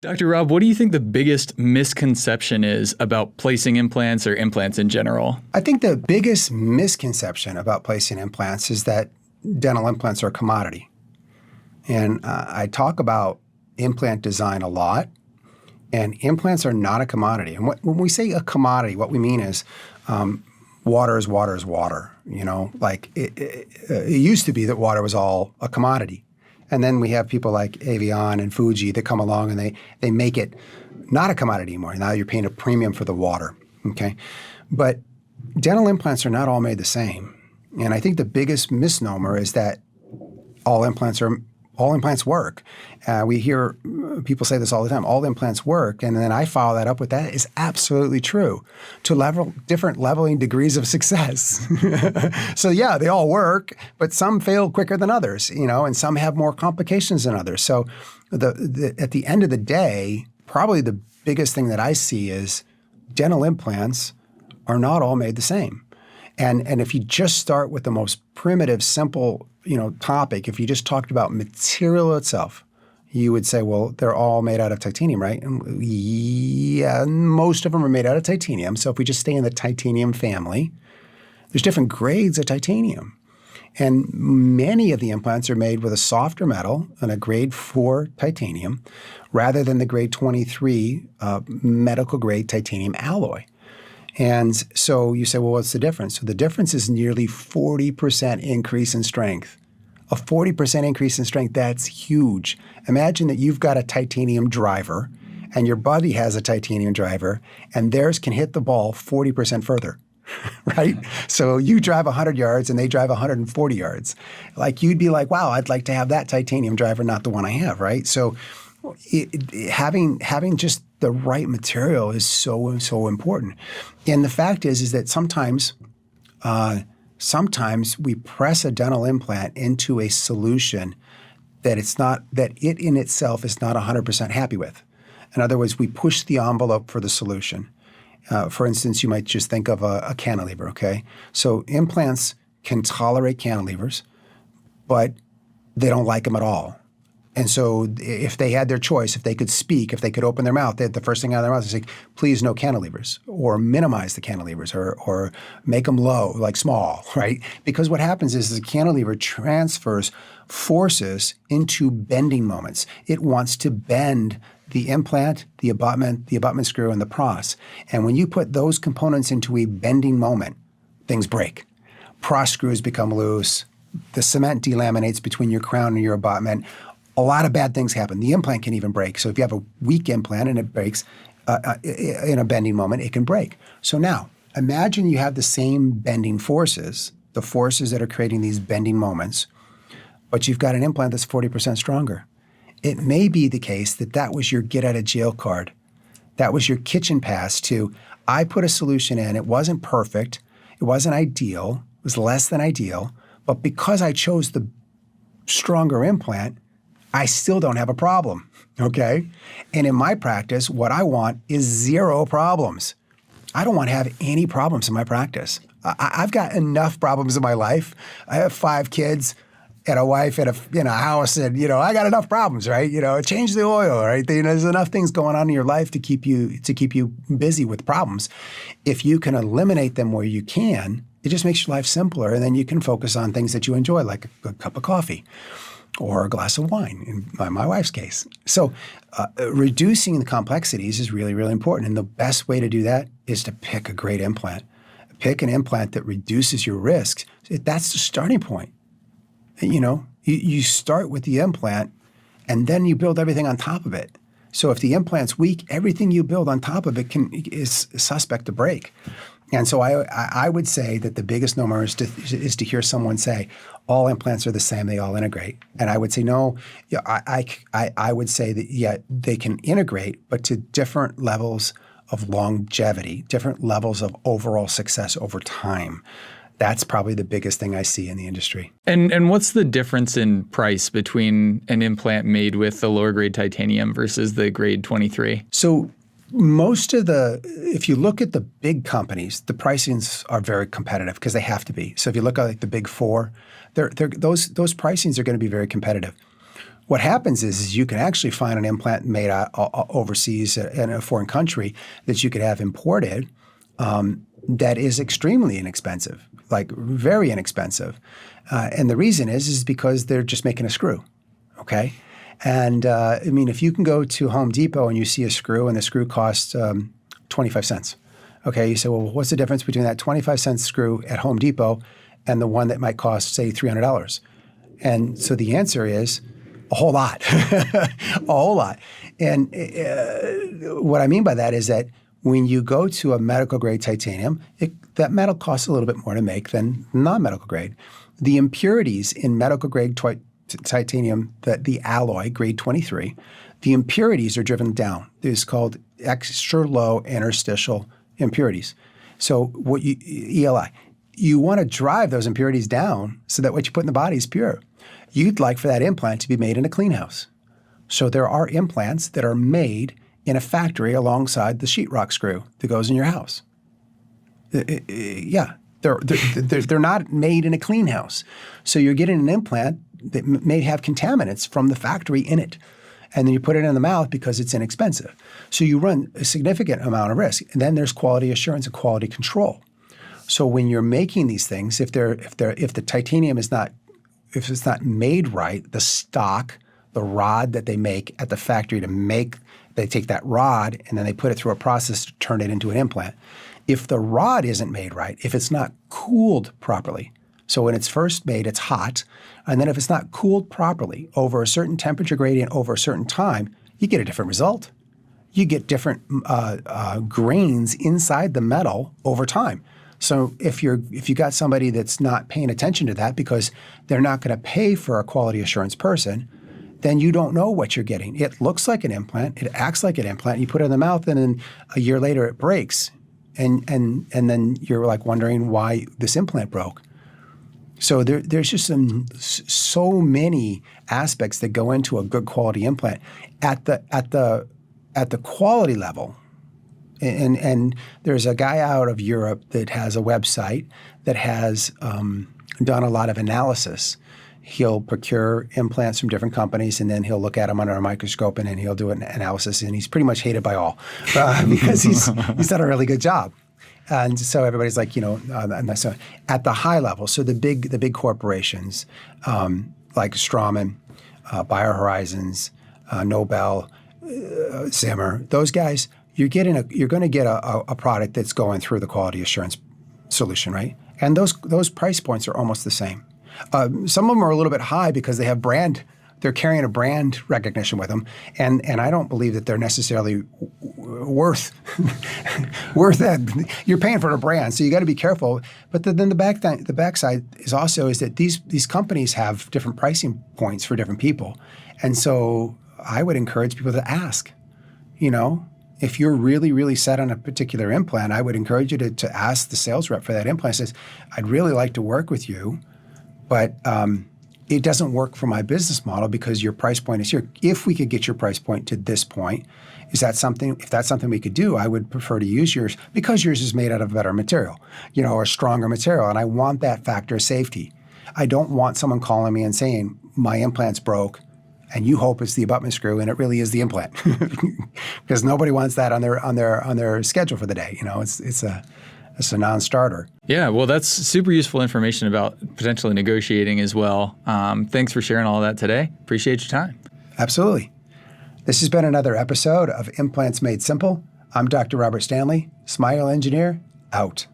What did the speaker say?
Dr. Rob, what do you think the biggest misconception is about placing implants or implants in general? I think the biggest misconception about placing implants is that dental implants are a commodity. And I talk about implant design a lot, and implants are not a commodity. And when we say a commodity, what we mean is water is water is water. You know, like it used to be that water was all a commodity. And then we have people like Evian and Fuji that come along and they make it not a commodity anymore. Now you're paying a premium for the water, okay? But dental implants are not all made the same. And I think the biggest misnomer is that all implants work. We hear people say this all the time, all implants work, and then I follow that up with that is absolutely true to different leveling degrees of success. So yeah, they all work, but some fail quicker than others, you know, and some have more complications than others. So at the end of the day, probably the biggest thing that I see is dental implants are not all made the same. And if you just start with the most primitive, simple, topic, if you just talked about material itself, you would say, well, they're all made out of titanium, right? And yeah, most of them are made out of titanium. So if we just stay in the titanium family, there's different grades of titanium. And many of the implants are made with a softer metal and a grade 4 titanium rather than the grade 23 medical grade titanium alloy. And so you say, well, what's the difference? So the difference is nearly 40% increase in strength. A 40% increase in strength, that's huge. Imagine that you've got a titanium driver and your buddy has a titanium driver and theirs can hit the ball 40% further, right? So you drive 100 yards and they drive 140 yards. Like you'd be like, wow, I'd like to have that titanium driver, not the one I have, right? So having just the right material is so important. And the fact is that sometimes we press a dental implant into a solution that it in itself is not 100% happy with. In other words, we push the envelope for the solution. For instance, you might just think of a cantilever, okay? So implants can tolerate cantilevers, but they don't like them at all. And so if they had their choice, if they could speak, if they could open their mouth, the first thing out of their mouth is say, please no cantilevers, or minimize the cantilevers, or make them low, like small, right? Because what happens is the cantilever transfers forces into bending moments. It wants to bend the implant, the abutment screw, and the pros. And when you put those components into a bending moment, things break. Pros screws become loose. The cement delaminates between your crown and your abutment. A lot of bad things happen. The implant can even break. So if you have a weak implant and it breaks in a bending moment, it can break. So now, imagine you have the same bending forces, the forces that are creating these bending moments, but you've got an implant that's 40% stronger. It may be the case that was your get out of jail card. That was your kitchen pass to, I put a solution in, it wasn't perfect, it wasn't ideal, it was less than ideal, but because I chose the stronger implant, I still don't have a problem, okay? And in my practice, what I want is 0 problems. I don't want to have any problems in my practice. I've got enough problems in my life. I have 5 kids and a wife and a house, and I got enough problems, right? Change the oil, right? There's enough things going on in your life to keep you busy with problems. If you can eliminate them where you can, it just makes your life simpler, and then you can focus on things that you enjoy, like a cup of coffee or a glass of wine, in my wife's case. So reducing the complexities is really, really important. And the best way to do that is to pick a great implant. Pick an implant that reduces your risks. That's the starting point. You start with the implant, and then you build everything on top of it. So if the implant's weak, everything you build on top of it is suspect to break. And so I would say that the biggest number is to hear someone say, all implants are the same, they all integrate. And I would say, no, I would say that, they can integrate, but to different levels of longevity, different levels of overall success over time. That's probably the biggest thing I see in the industry. And what's the difference in price between an implant made with the lower grade titanium versus the grade 23? So if you look at the big companies, the pricings are very competitive because they have to be. So if you look at the big 4, those pricings are going to be very competitive. What happens is you can actually find an implant made overseas in a foreign country that you could have imported that is extremely inexpensive, like very inexpensive. And the reason is because they're just making a screw, okay? And I mean, if you can go to Home Depot and you see a screw and the screw costs 25 cents, okay, you say, well, what's the difference between that 25-cent screw at Home Depot and the one that might cost, say, $300? And so the answer is a whole lot, a whole lot. And what I mean by that is that when you go to a medical grade titanium, that metal costs a little bit more to make than non-medical grade. The impurities in medical grade titanium, the alloy, grade 23, the impurities are driven down. It's called extra low interstitial impurities. So ELI, you want to drive those impurities down so that what you put in the body is pure. You'd like for that implant to be made in a clean house. So there are implants that are made in a factory alongside the sheetrock screw that goes in your house. Yeah, they're not made in a clean house. So you're getting an implant that may have contaminants from the factory in it. And then you put it in the mouth because it's inexpensive. So you run a significant amount of risk. And then there's quality assurance and quality control. So when you're making these things, if the titanium is not, if it's not made right, the stock, the rod that they make at the factory they take that rod and then they put it through a process to turn it into an implant. If the rod isn't made right, if it's not cooled properly, so when it's first made, it's hot, and then if it's not cooled properly over a certain temperature gradient over a certain time, you get a different result. You get different grains inside the metal over time. So if you got somebody that's not paying attention to that because they're not going to pay for a quality assurance person, then you don't know what you're getting. It looks like an implant, it acts like an implant, you put it in the mouth, and then a year later it breaks, and then you're like wondering why this implant broke. So there's just so many aspects that go into a good quality implant at the quality level. And there's a guy out of Europe that has a website that has done a lot of analysis. He'll procure implants from different companies, and then he'll look at them under a microscope, and then he'll do an analysis. And he's pretty much hated by all because he's done a really good job. And so everybody's like, and so at the high level, so the big corporations like Straumann, BioHorizons, Nobel, Zimmer, those guys, you're going to get a product that's going through the quality assurance solution, right? And those price points are almost the same. Some of them are a little bit high because they have they're carrying a brand recognition with them, and I don't believe that they're necessarily worth that. You're paying for a brand, so you got to be careful. But then the backside is that these companies have different pricing points for different people, and so I would encourage people to ask. If you're really, really set on a particular implant, I would encourage you to ask the sales rep for that implant. Says, I'd really like to work with you, but it doesn't work for my business model because your price point is here. If we could get your price point to this point, if that's something we could do, I would prefer to use yours because yours is made out of a better material, or stronger material. And I want that factor of safety. I don't want someone calling me and saying, my implant's broke and you hope it's the abutment screw and it really is the implant. Because nobody wants that on their schedule for the day. It's a non-starter. Yeah, well, that's super useful information about potentially negotiating as well. Thanks for sharing all of that today. Appreciate your time. Absolutely. This has been another episode of Implants Made Simple. I'm Dr. Robert Stanley, Smile Engineer, out.